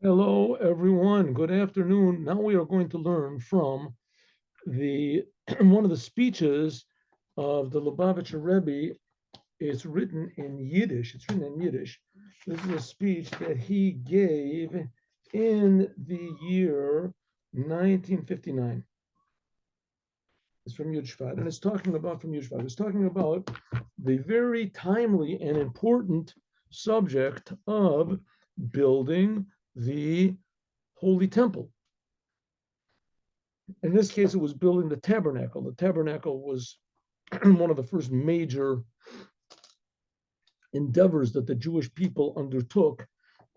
Hello, everyone. Good afternoon. Now we are going to learn from the one of the speeches of the Lubavitcher Rebbe. It's written in Yiddish. It's written in Yiddish. This is a speech that he gave in the year 1959. It's from Yudshvat, and it's talking about from Yudshvat. It's talking about the very timely and important subject of building the Holy Temple. In this case, it was building the tabernacle. The tabernacle was one of the first major endeavors that the Jewish people undertook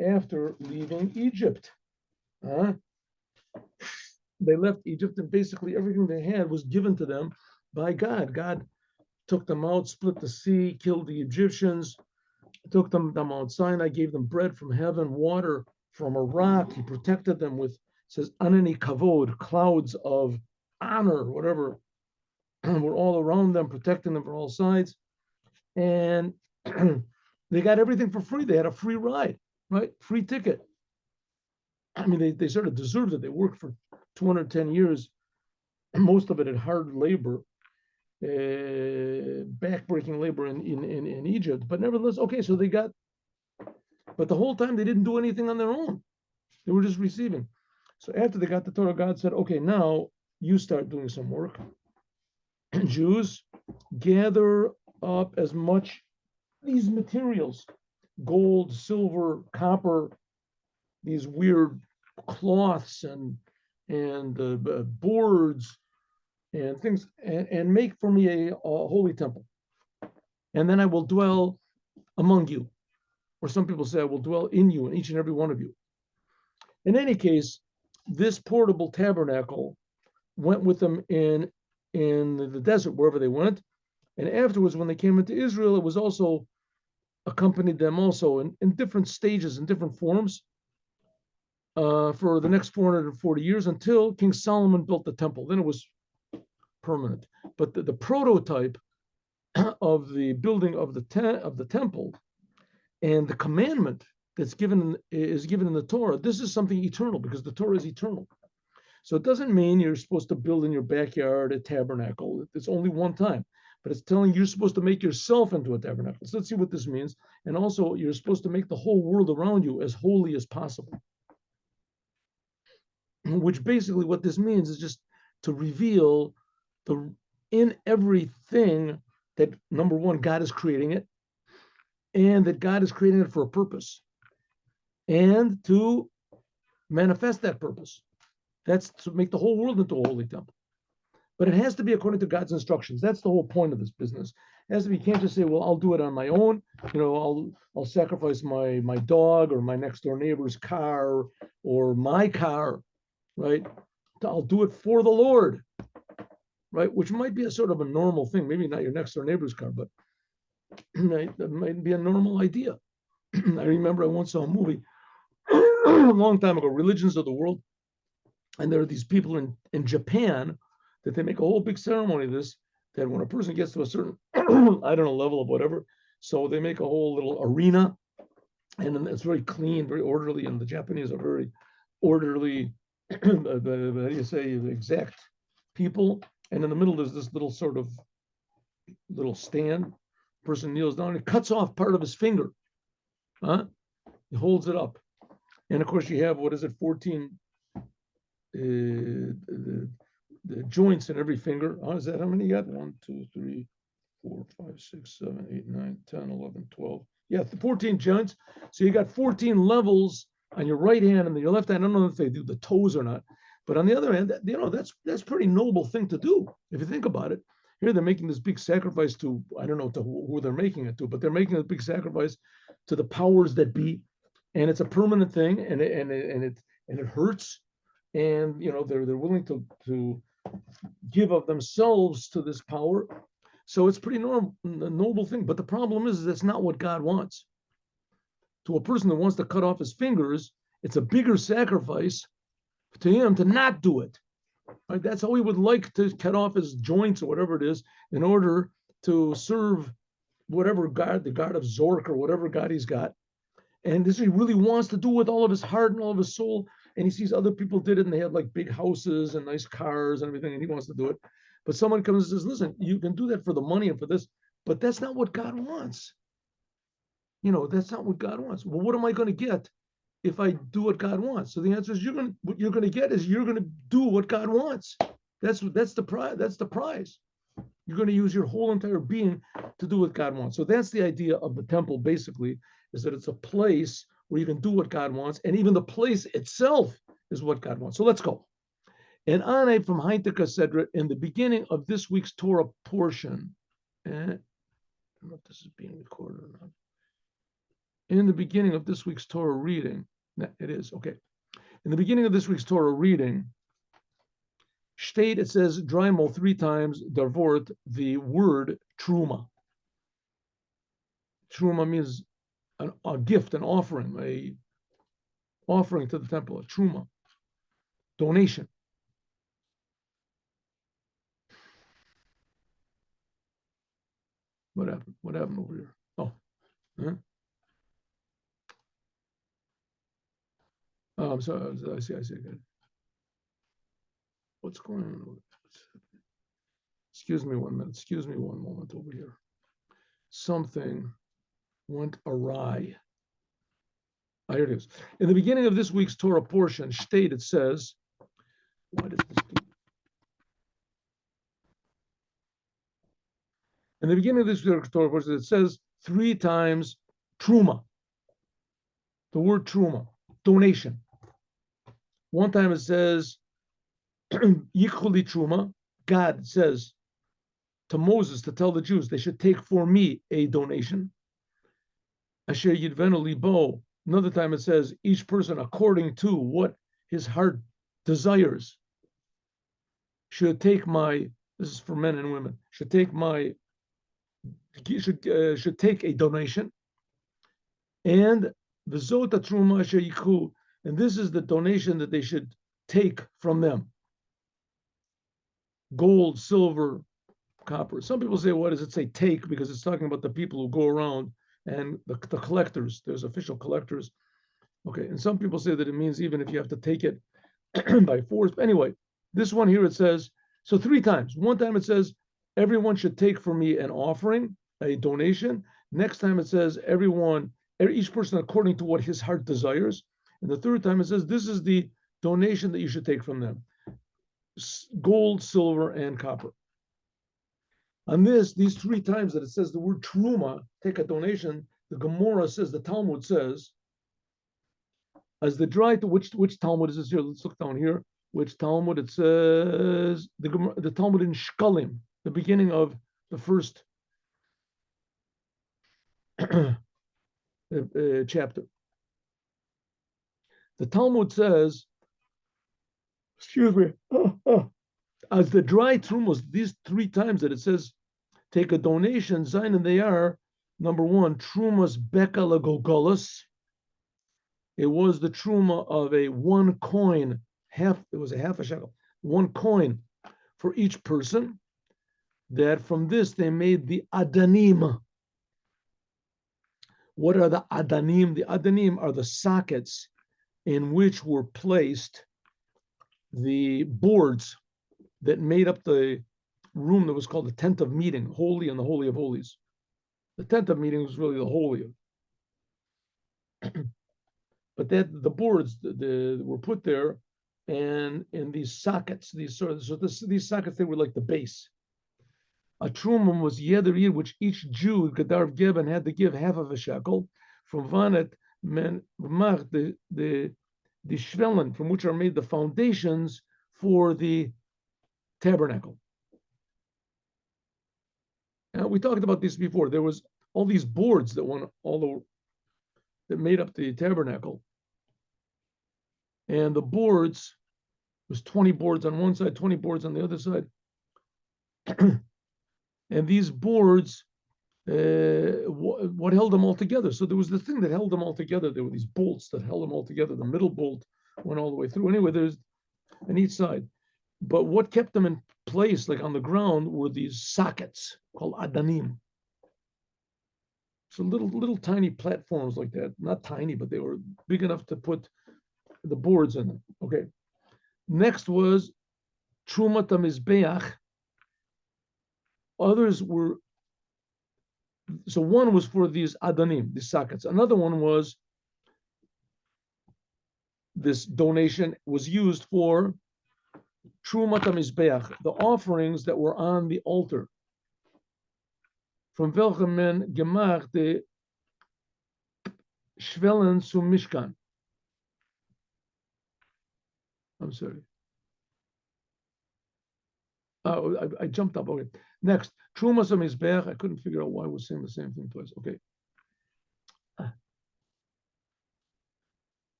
after leaving Egypt. Uh, they left Egypt, and basically everything they had was given to them by God. God took them out, split the sea, killed the Egyptians, took them to Mount Sinai, gave them bread from heaven, water from a rock. He protected them with, says, anani kavod, clouds of honor, whatever, were all around them, protecting them from all sides. And they got everything for free. They had a free ride, right? Free ticket. I mean, they sort of deserved it. They worked for 210 years, most of it at hard labor, backbreaking labor in Egypt. But nevertheless, okay, so they got, but the whole time they didn't do anything on their own. They were just receiving. So after they got the Torah, God said, okay, now you start doing some work. Jews, gather up as much these materials, gold, silver, copper, these weird cloths and boards and things, and make for me a holy temple. And then I will dwell among you. Or some people say I will dwell in you, in each and every one of you. In any case, this portable tabernacle went with them in the desert, wherever they went. And afterwards, when they came into Israel, it was also accompanied them also in different stages, in different forms, for the next 440 years until King Solomon built the temple. Then it was permanent. But the prototype of the building of the temple and the commandment that's given is given in the Torah, this is something eternal because the Torah is eternal. So it doesn't mean you're supposed to build in your backyard a tabernacle. It's only one time, but it's telling you you're supposed to make yourself into a tabernacle. So let's see what this means. And also, you're supposed to make the whole world around you as holy as possible. Which basically what this means is just to reveal the in everything that number one, God is creating it, and that God is creating it for a purpose, and to manifest that purpose. That's to make the whole world into a holy temple. But it has to be according to God's instructions. That's the whole point of this business. It has to be, you can't just say, well, I'll do it on my own. I'll sacrifice my dog or my next door neighbor's car or my car, right? I'll do it for the Lord, right? Which might be a sort of a normal thing. Maybe not your next door neighbor's car, but that might be a normal idea. I remember I once saw a movie a long time ago, Religions of the World. And there are these people in Japan that they make a whole big ceremony of this, that when a person gets to a certain, I don't know, level of whatever, so they make a whole little arena, and it's very clean, very orderly, and the Japanese are very orderly, how do you say, exact people. And in the middle, there's this little sort of little stand. Person kneels down and cuts off part of his finger. Huh? He holds it up. And of course, you have, what is it, 14 the joints in every finger. How is that? How many you got? 1, 2, 3, 4, 5, 6, 7, 8, 9, 10, 11, 12. Yeah, 14 joints. So you got 14 levels on your right hand and your left hand. I don't know if they do the toes or not. But on the other hand, that's pretty noble thing to do if you think about it. Here they're making this big sacrifice to, I don't know to who they're making it to, but they're making a big sacrifice to the powers that be, and it's a permanent thing, and it hurts, and they're willing to give of themselves to this power. So it's pretty normal, a noble thing. But the problem is that's not what God wants. To a person that wants to cut off his fingers, it's a bigger sacrifice to him to not do it. Right? That's how he would like to cut off his joints or whatever it is in order to serve whatever God, the God of Zork or whatever God he's got. And this he really wants to do with all of his heart and all of his soul. And he sees other people did it and they have like big houses and nice cars and everything, and he wants to do it. But someone comes and says, listen, you can do that for the money and for this, but that's not what God wants. That's not what God wants. Well, what am I going to get if I do what God wants? So the answer is what you're going to get is you're going to do what God wants. That's the prize. That's the prize. You're going to use your whole entire being to do what God wants. So that's the idea of the temple, basically, is that it's a place where you can do what God wants, and even the place itself is what God wants. So let's go. And Ane from Heintika Sedra, in the beginning of this week's Torah portion, I don't know if this is being recorded or not. In the beginning of this week's Torah reading, it is, okay. In the beginning of this week's Torah reading, State, it says, Dreimal 3 times, Darvort, the word TRUMA. TRUMA means a gift, an offering, to the temple, a TRUMA, donation. What happened? What happened over here? Oh, huh? Oh, I'm sorry. I see. Good. What's going on? Excuse me 1 minute. Excuse me one moment over here. Something went awry. Here it is. In the beginning of this week's Torah portion, State, it says, what is this? In the beginning of this week's Torah portion, it says 3 times TRUMA. The word TRUMA, donation. One time it says, Yichuli TRUMA. God says to Moses to tell the Jews they should take for me a donation. Asher Yidvenu Libo. Another time it says, each person according to what his heart desires should take this is for men and women, should take a donation. And V'zot truma asher yikhu, and this is the donation that they should take from them. Gold, silver, copper. Some people say, what does it say take? Because it's talking about the people who go around and the collectors. There's official collectors. Okay, and some people say that it means even if you have to take it by force. But anyway, this one here, it says, so 3 times. One time it says, everyone should take for me an offering, a donation. Next time it says, each person according to what his heart desires. And the third time it says, this is the donation that you should take from them. Gold, silver, and copper. On these 3 times that it says the word truma, take a donation, the Gemara says, the Talmud says, as the dry to which Talmud is this here? Let's look down here. Which Talmud? It says the Talmud in Shkalim, the beginning of the first chapter. The Talmud says, excuse me, as the dry trumos, these 3 times that it says take a donation, Zayin, and they are, number 1, trumas beka lagolgolos. It was the truma of a 1 coin, it was a half a shekel, 1 coin for each person. That from this they made the adanim. What are the adanim? The adanim are the sockets in which were placed the boards that made up the room that was called the tent of meeting, holy and the holy of holies. The tent of meeting was really the holy. But the boards were put there, and in these sockets, these sockets, they were like the base. A truma was yeder, which each Jew Gadar Geben had to give half of a shekel from Vanet men the shvelen, from which are made the foundations for the tabernacle. Now, we talked about this before. There was all these boards that made up the tabernacle, and the boards was 20 boards on one side, 20 boards on the other side. And these boards, what held them all together? So there was the thing that held them all together. There were these bolts that held them all together. The middle bolt went all the way through. Anyway, there's on each side. But what kept them in place, like on the ground, were these sockets called adanim. So little tiny platforms like that, not tiny, but they were big enough to put the boards in them. Okay. Next was Trumat HaMizbeach. Others were, so one was for these Adanim, these sockets. Another one was, this donation was used for Trumat HaMizbeach, the offerings that were on the altar. From welchem men gemacht de Schwellen zum Mishkan. I'm sorry. Oh, I jumped up. Okay. Next, Trumas HaMizbeach. I couldn't figure out why I was saying the same thing twice. Okay.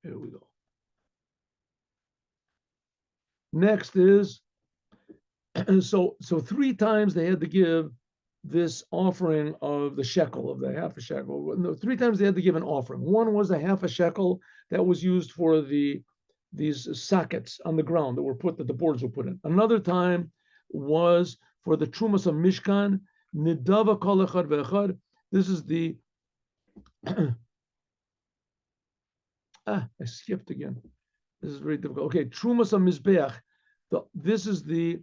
Here we go. Next is, so three times they had to give this offering of the shekel, of the half a shekel. No, three times they had to give an offering. One was a half a shekel that was used for these sockets on the ground that were put, that the boards were put in. Another time was for the Trumas of Mishkan, Nidava Kol Echad Ve'echad. This is the I skipped again. This is very difficult. Okay, Trumas of Mizbeach. This is the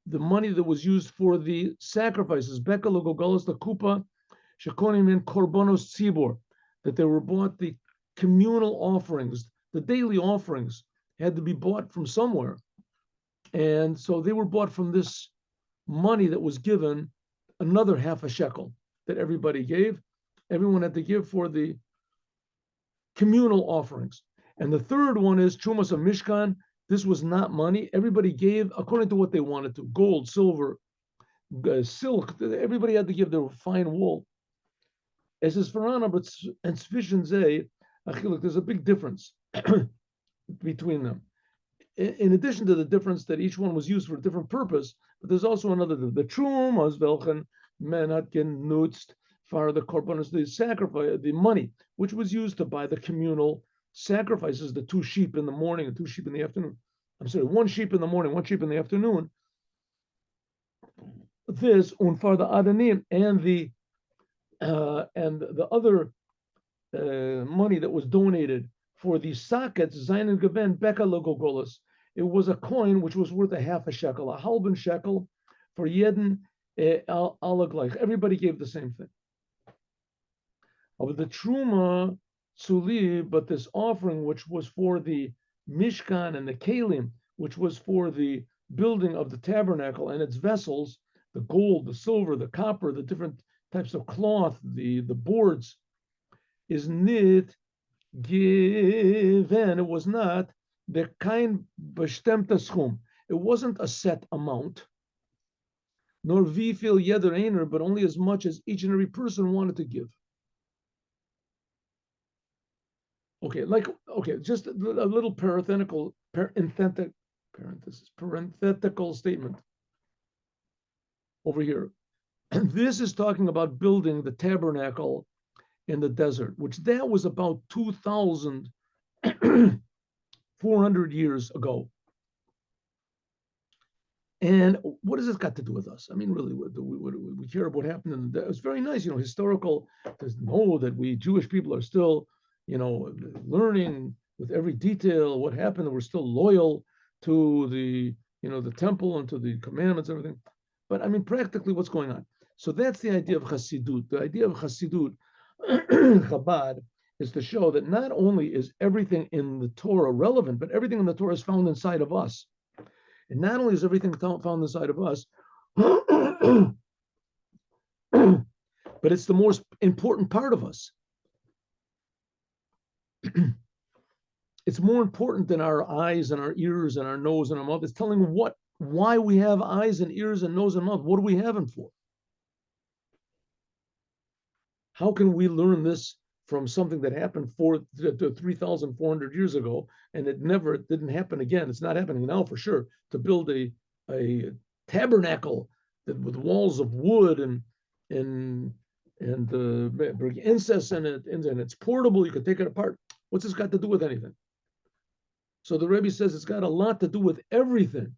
money that was used for the sacrifices. Beka Logogolos the Kupa, Shekonim and Korbanos Tzibor, that they were bought, the communal offerings, the daily offerings had to be bought from somewhere. And so they were bought from this money that was given, another half a shekel that everybody gave. Everyone had to give for the communal offerings. And the third one is Trumas of Mishkan. This was not money. Everybody gave according to what they wanted to. Gold, silver, silk. Everybody had to give their fine wool. As is Farana, but and Sufficient Zay, there's a big difference between them. In addition to the difference that each one was used for a different purpose, but there's also another. The Trumas welchen men hat genutzt for the korbanos, the sacrifice, the money, which was used to buy the communal sacrifices, the 2 sheep in the morning and 2 sheep in the afternoon. I'm sorry, 1 sheep in the morning, 1 sheep in the afternoon. This for the adanim and the other money that was donated for the sockets, Zayin and Gaven Beka Logogolas. It was a coin which was worth a half a shekel, a halben shekel for Yedin Alagleich. Everybody gave the same thing. Of the Truma Suli, but this offering, which was for the Mishkan and the Kalim, which was for the building of the tabernacle and its vessels, the gold, the silver, the copper, the different types of cloth, the boards, is nit given. It was not the kind bestemte schum. It wasn't a set amount, nor wie viel jeder einer, but only as much as each and every person wanted to give. Okay, just a little parenthetical statement over here. This is talking about building the tabernacle in the desert, which that was about 2,400 years ago. And what has this got to do with us? I mean, really, we care about what happened in the desert. It's very nice, historical, to know that we Jewish people are still, learning with every detail what happened, and we're still loyal to the temple and to the commandments and everything. But I mean, practically, what's going on? So that's the idea of Chassidut. The idea of Chassidut, Chabad, is to show that not only is everything in the Torah relevant, but everything in the Torah is found inside of us. And not only is everything found inside of us, but it's the most important part of us. It's more important than our eyes and our ears and our nose and our mouth. It's telling why we have eyes and ears and nose and mouth. What do we have them for? How can we learn this from something that happened 3,400 years ago, and it didn't happen again? It's not happening now for sure. To build a tabernacle with walls of wood and bring incense in it, and it's portable. You can take it apart. What's this got to do with anything? So the Rebbe says it's got a lot to do with everything.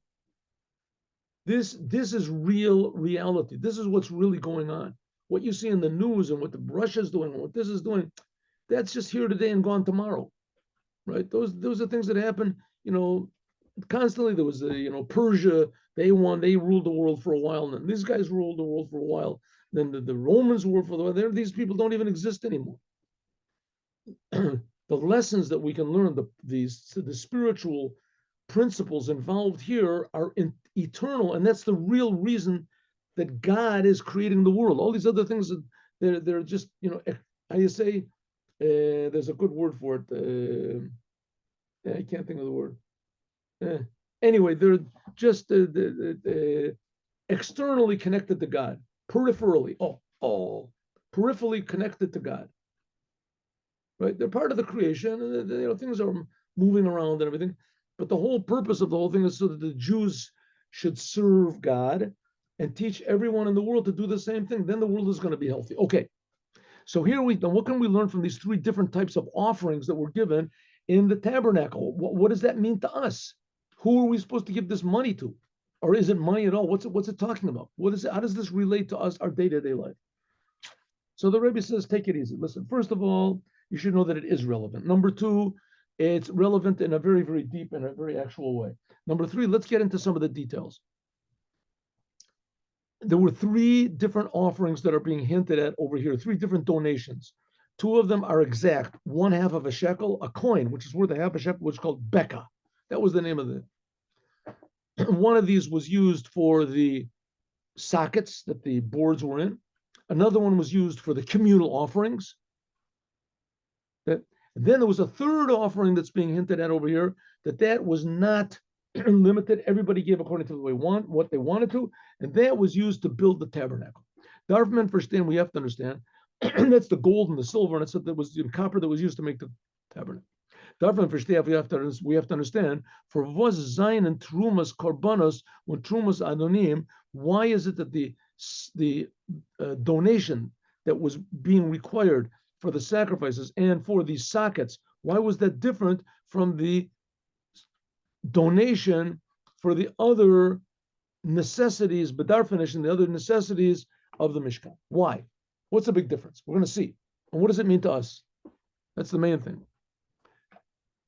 This is real reality. This is what's really going on. What you see in the news and what the Russia's doing and what this is doing, that's just here today and gone tomorrow, right? Those are things that happen, constantly. There was Persia, they ruled the world for a while, and then these guys ruled the world for a while. Then the Romans ruled for a while. These people don't even exist anymore. The lessons that we can learn, the spiritual principles involved here are eternal, and that's the real reason that God is creating the world. All these other things, they're just, how you say, there's a good word for it. I can't think of the word. Anyway, they're just externally connected to God, peripherally. Peripherally connected to God. Right? They're part of the creation, and things are moving around and everything. But the whole purpose of the whole thing is so that the Jews should serve God and teach everyone in the world to do the same thing. Then the world is going to be healthy. Okay. So what can we learn from these three different types of offerings that were given in the tabernacle? What does that mean to us? Who are we supposed to give this money to? Or is it money at all? What's it talking about? What is it? How does this relate to us, our day-to-day life? So the Rebbe says, take it easy. Listen, first of all, you should know that it is relevant. Number two, it's relevant in a very, very deep and a very actual way. Number three, let's get into some of the details. There were three different offerings that are being hinted at over here, three different donations. Two of them are exact, 1/2 of a shekel, a coin, which is worth a half a shekel, which is called Becca. That was the name of it. One of these was used for the sockets that the boards were in. Another one was used for the communal offerings. Then there was a third offering that's being hinted at over here, that was not limited. Everybody gave according to what they wanted to, and that was used to build the tabernacle. We have to understand, that's the gold and the silver, and that's what that was in copper that was used to make the tabernacle. We have to understand, for was Zion and Trumas Korbanos, when Trumas Adonim, why is it that the donation that was being required for the sacrifices and for these sockets, why was that different from the donation for the other necessities, Bedarfinish, and the other necessities of the Mishkan? Why? What's the big difference? We're going to see. And what does it mean to us? That's the main thing.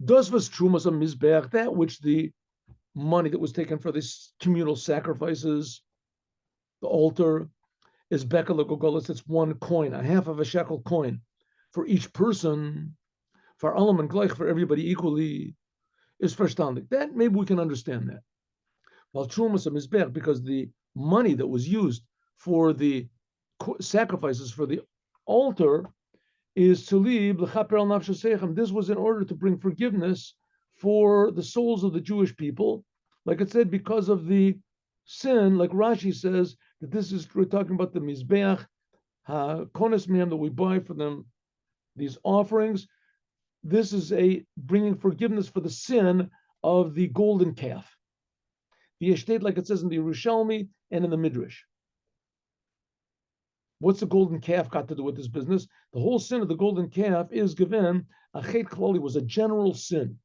Das was Trumas am Mizbeach, that which the money that was taken for these communal sacrifices, the altar, is Bekel Gogolis. It's one coin, 1/2 of a shekel coin for each person, for Alam and Gleich, for everybody equally, is verstandig. That maybe we can understand that. While Trumas am Mizbeach, because the money that was used for the sacrifices for the altar is to leave l'chaper al nafshosechem. This was in order to bring forgiveness for the souls of the Jewish people, like it said, because of the sin. Like Rashi says that we're talking about the mizbeach kones miyam that we buy for them, these offerings. This is a bringing forgiveness for the sin of the golden calf. The estate, like it says in the Yerushalmi and in the Midrash. What's the golden calf got to do with this business? The whole sin of the golden calf is given, a chet klali, was a general sin.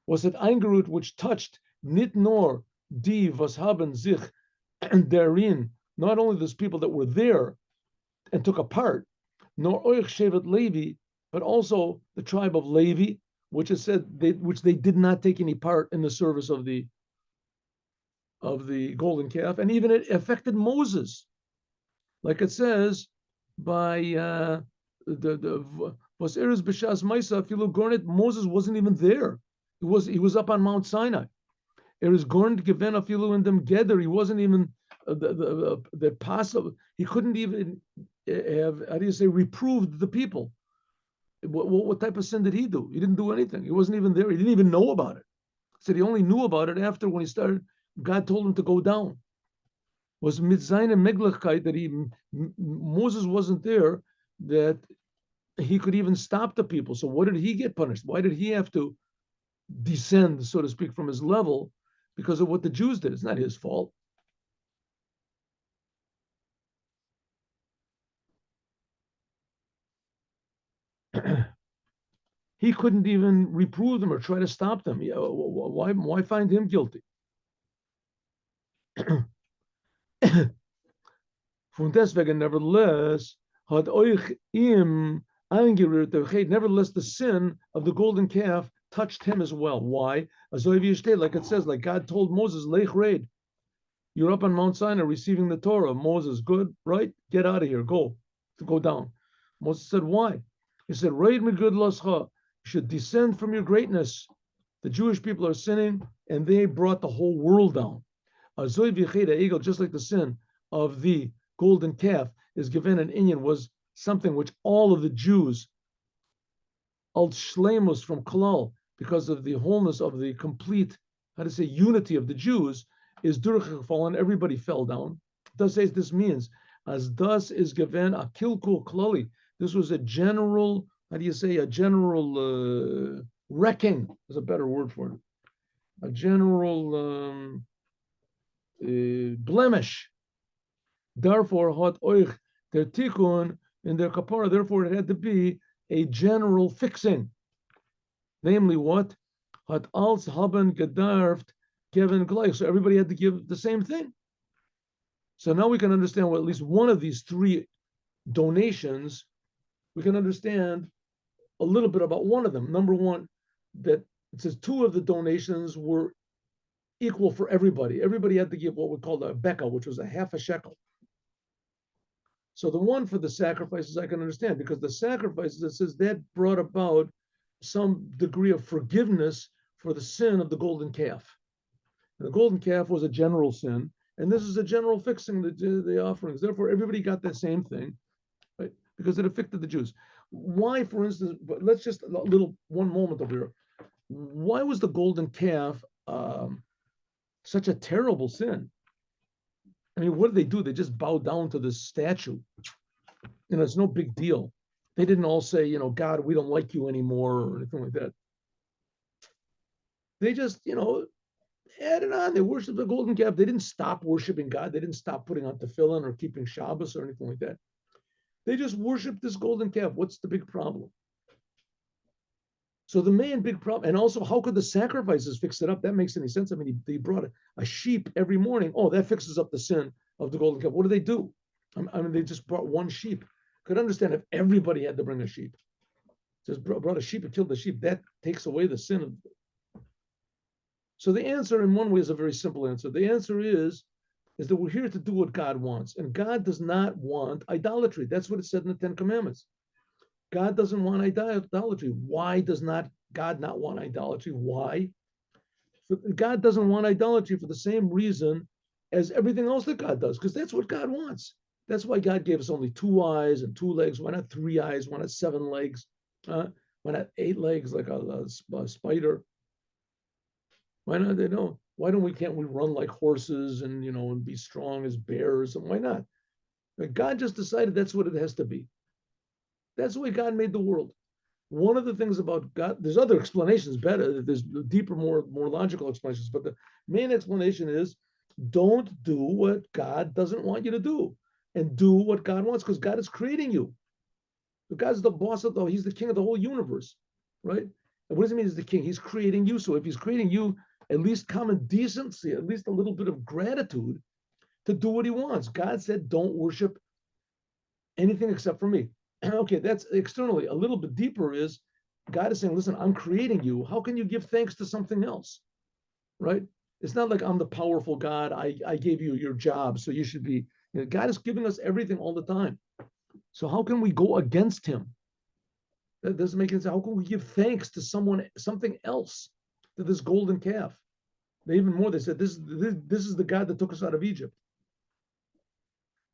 Was it eingerut, which touched nit nor die was haben sich darin, not only those people that were there and took a part, nor oich shevet Levi, but also the tribe of Levi, which is said which they did not take any part in the service of the golden calf, and even it affected Moses, like it says by Moses wasn't even there. He was up on Mount Sinai. It was going to given afilu in them gather. He wasn't even the possible. He couldn't even have, how do you say, reproved the people. What type of sin did he do? He didn't do anything. He wasn't even there. He didn't even know about it. He said he only knew about it after, when he started. God told him to go down. Was mitzayin and meglechkeit, that Moses wasn't there, that he could even stop the people. So what did he get punished? Why did he have to descend, so to speak, from his level because of what the Jews did? It's not his fault. He couldn't even reprove them or try to stop them. Why find him guilty? Von deswegen, nevertheless, had euch im angerührt der Chet, nevertheless, the sin of the golden calf touched him as well. Why? Like it says, like God told Moses, Lech Raid, you're up on Mount Sinai receiving the Torah. Moses, good, right? Get out of here, go down. Moses said, why? He said, Raid me good lascha, you should descend from your greatness. The Jewish people are sinning, and they brought the whole world down. Just like the sin of the golden calf is given an inyan, was something which all of the Jews, al shlemus from klal, because of the wholeness of the complete, unity of the Jews, is durch fallen. Everybody fell down. This means as thus is given a kilkul klali. This was a general, a general wrecking is a better word for it. A general blemish. Therefore, hot oich their tikkun in their kapara. Therefore, it had to be a general fixing. Namely, what? Hot als haben gedarft given gleich. So everybody had to give the same thing. So now we can understand what at least one of these three donations, we can understand a little bit about one of them. Number one, that it says two of the donations were equal for everybody. Everybody had to give what we call a beka, which was a half a shekel. So the one for the sacrifices I can understand, because the sacrifices, it says that brought about some degree of forgiveness for the sin of the golden calf. And the golden calf was a general sin, and this is a general fixing the offerings. Therefore, everybody got the same thing, right? Because it affected the Jews. Why, for instance, but let's just a little one moment over here. Why was the golden calf such a terrible sin? I mean, what did they do? They just bowed down to this statue. It's no big deal. They didn't all say, God, we don't like you anymore or anything like that. They just, added on. They worshiped the golden calf. They didn't stop worshiping God. They didn't stop putting on tefillin or keeping Shabbos or anything like that. They just worshiped this golden calf. What's the big problem? So the main big problem, and also how could the sacrifices fix it up? That makes any sense? I mean, they brought a sheep every morning. Oh, that fixes up the sin of the golden calf. What do they do? I mean, they just brought one sheep. Could understand if everybody had to bring a sheep. Just brought a sheep and killed the sheep. That takes away the sin of. So the answer, in one way, is a very simple answer. The answer is that we're here to do what God wants, and God does not want idolatry. That's what it said in the Ten Commandments. God doesn't want idolatry. Why does God not want idolatry? Why? God doesn't want idolatry for the same reason as everything else that God does, because that's what God wants. That's why God gave us only 2 eyes and 2 legs. Why not 3 eyes? Why not 7 legs? Why not 8 legs like a spider? Why not? Why can't we run like horses and be strong as bears? And why not? God just decided that's what it has to be. That's the way God made the world. One of the things about God, there's other explanations better, there's deeper, more logical explanations, but the main explanation is don't do what God doesn't want you to do, and do what God wants, because God is creating you. But God's the boss he's the king of the whole universe, right? And what does it mean he's the king? He's creating you. So if he's creating you, at least common decency, at least a little bit of gratitude to do what he wants. God said, don't worship anything except for me. Okay, that's externally. A little bit deeper is God is saying, listen, I'm creating you. How can you give thanks to something else? Right? It's not like I'm the powerful God. I gave you your job, so you should be. God is giving us everything all the time. So how can we go against him? That doesn't make any sense. How can we give thanks to something else, to this golden calf? Even more, they said, this is the God that took us out of Egypt.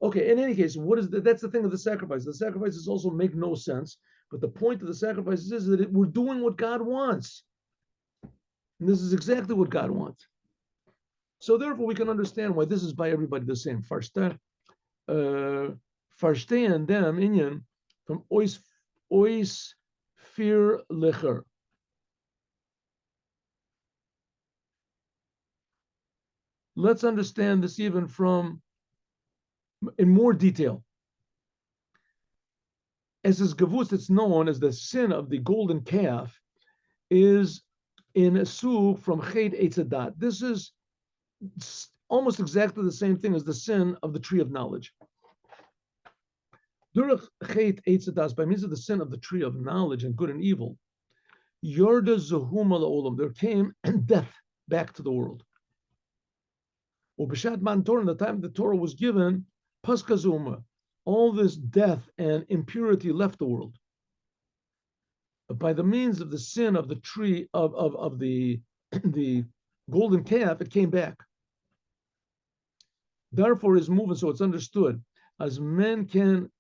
Okay, in any case, that's the thing of the sacrifice. The sacrifices also make no sense, but the point of the sacrifices is that we're doing what God wants. And this is exactly what God wants. So therefore, we can understand why this is by everybody the same. Verstehen dem inyan from ois fear licher. Let's understand this even in more detail. As is gavus, it's known as the sin of the golden calf, is in a sug from chet etzadat. This is almost exactly the same thing as the sin of the tree of knowledge. Durach chet eitzadas, by means of the sin of the tree of knowledge and good and evil, Yorda Zahuma Olam, there came death back to the world. Ubishat Man Torah, in the time the Torah was given, Paskazuma, all this death and impurity left the world. But by the means of the sin of the tree of the the golden calf, it came back. Therefore, is moving, so it's understood as men can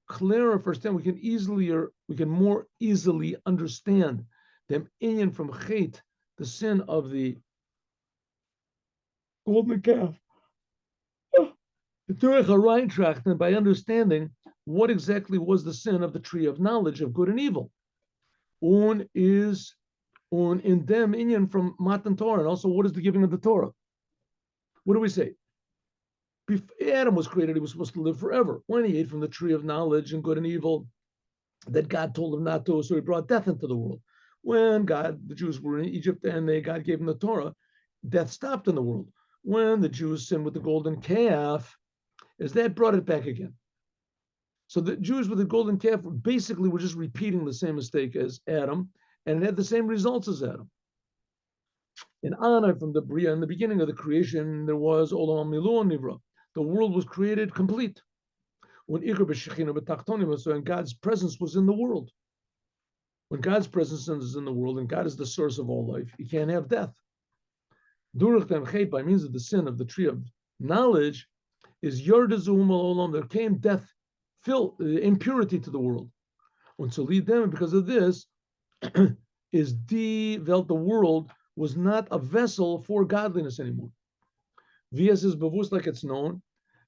clarify, understand, we can more easily understand them inyan from chet, the sin of the golden calf. And by understanding what exactly was the sin of the tree of knowledge of good and evil. Un in them inyan from Matan Torah, and also what is the giving of the Torah? What do we say? Before Adam was created, he was supposed to live forever. When he ate from the tree of knowledge and good and evil, that God told him not to, so he brought death into the world. When the Jews were in Egypt and God gave them the Torah, death stopped in the world. When the Jews sinned with the golden calf, that brought it back again. So the Jews with the golden calf basically were just repeating the same mistake as Adam, and it had the same results as Adam. In honor from the Bria, in the beginning of the creation, there was Olam Milu Nivra. The world was created complete. When God's presence was in the world. When God's presence is in the world and God is the source of all life, you can't have death. By means of the sin of the tree of knowledge, is Yordazum Olam, there came death, impurity to the world. And so lead them, because of this, is the world was not a vessel for godliness anymore. Vias is bavus, like it's known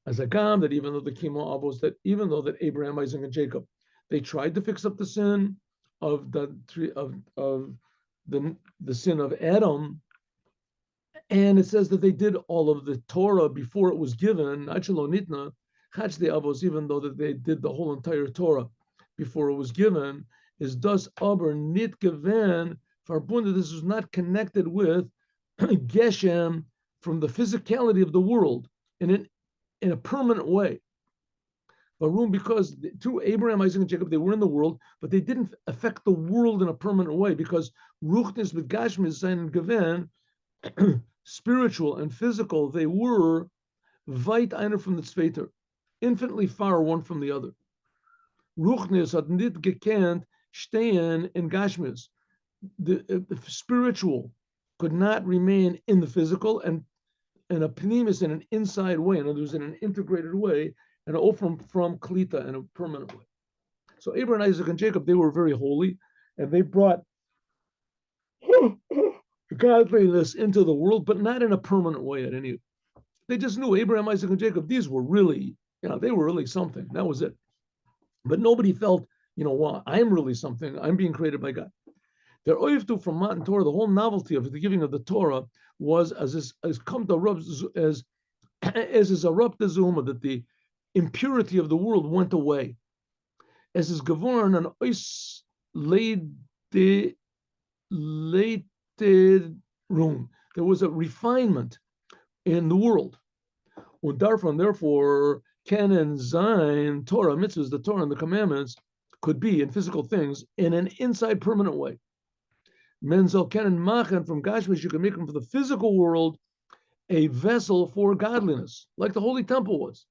as a gam, that even though the Kimo Avos, that even though that Abraham, Isaac, and Jacob, they tried to fix up the sin of the tree of the sin of Adam, and it says that they did all of the Torah before it was given, even though that they did the whole entire Torah before it was given, is thus aber nit given verbundet. This is not connected with Geshem from the physicality of the world in a permanent way. Varum, because through Abraham, Isaac, and Jacob, they were in the world, but they didn't affect the world in a permanent way, because Ruchnis with Gashmis and Geven, spiritual and physical, they were weit einer from the Tzveter, infinitely far one from the other. Ruchnis hat nit gekent stehen in Gashmis. The spiritual could not remain in the physical, and a pnimis in an inside way, in other words, in an integrated way, and all from Klita in a permanent way. So Abraham, Isaac, and Jacob, they were very holy, and they brought godliness into the world, but not in a permanent way at any. They just knew Abraham, Isaac, and Jacob, these were really, they were really something. That was it. But nobody felt, well, I'm really something. I'm being created by God. Their oiftu from Matan Torah, the whole novelty of the giving of the Torah was as come to as is a rupta zuma, that the impurity of the world went away. As is gavorn an ois lated room. There was a refinement in the world. Und therefore, canon zayin Torah mitzvahs, the Torah and the commandments, could be in physical things in an inside permanent way. Menzel canon machen from Gashmish, you can make them for the physical world a vessel for godliness, like the Holy Temple was.